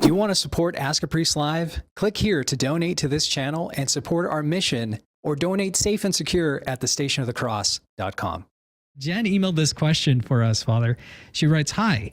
Do you want to support Ask a Priest Live? Click here to donate to this channel and support our mission, or donate safe and secure at thestationofthecross.com. Jen emailed this question for us, Father. She writes, "Hi,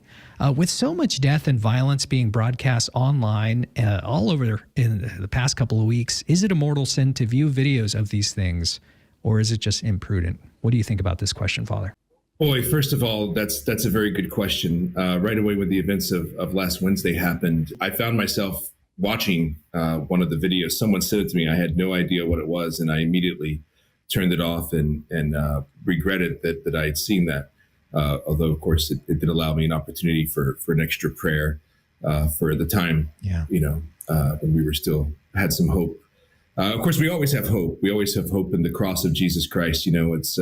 with so much death and violence being broadcast online all over in the past couple of weeks, is it a mortal sin to view videos of these things, or is it just imprudent?" What do you think about this question, Father? Boy, first of all, that's a very good question. Right away when the events of last Wednesday happened, I found myself watching one of the videos. Someone sent it to me. I had no idea what it was, and I immediately turned it off and regretted that I had seen that. Although, of course, it did allow me an opportunity for an extra prayer for the time, when we were still had some hope. Of course, we always have hope. We always have hope in the cross of Jesus Christ. It's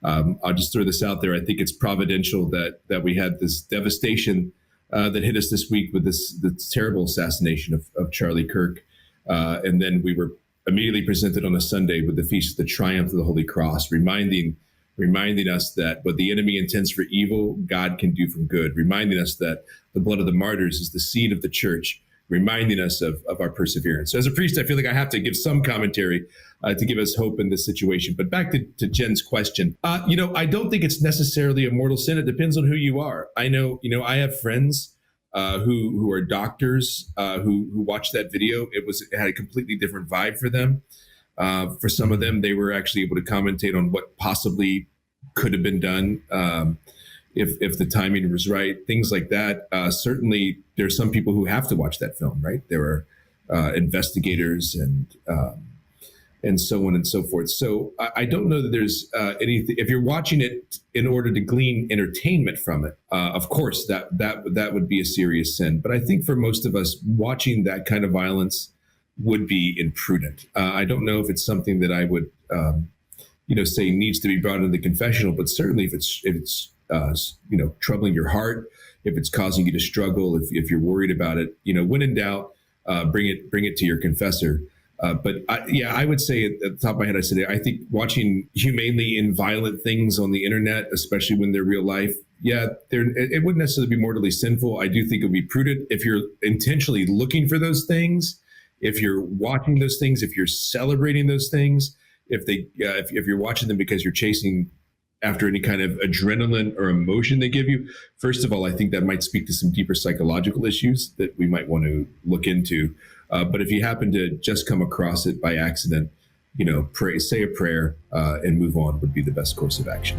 I'll just throw this out there. I think it's providential that we had this devastation that hit us this week with this terrible assassination of Charlie Kirk. And then we were immediately presented on a Sunday with the Feast of the Triumph of the Holy Cross, reminding us that what the enemy intends for evil, God can do from good, reminding us that the blood of the martyrs is the seed of the church, reminding us of our perseverance. So as a priest, I feel like I have to give some commentary to give us hope in this situation. But back to Jen's question, I don't think it's necessarily a mortal sin. It depends on who you are. I know, I have friends who are doctors who watched that video. It had a completely different vibe for them. For some of them, they were actually able to commentate on what possibly could have been done if the timing was right, things like that. Certainly, there's some people who have to watch that film, right? There are investigators and so on and so forth. So I don't know that there's anything. If you're watching it in order to glean entertainment from it, of course that would be a serious sin. But I think for most of us, watching that kind of violence would be imprudent. I don't know if it's something that I would, say needs to be brought into the confessional. But certainly, if it's troubling your heart, if it's causing you to struggle, if you're worried about it, when in doubt, bring it to your confessor. But I would say at the top of my head, I think watching humanely violent things on the internet, especially when they're real life, it wouldn't necessarily be mortally sinful. I do think it would be prudent if you're intentionally looking for those things, if you're watching those things, if you're celebrating those things, if you're watching them because you're chasing after any kind of adrenaline or emotion they give you. First of all, I think that might speak to some deeper psychological issues that we might want to look into. But if you happen to just come across it by accident, say a prayer and move on would be the best course of action.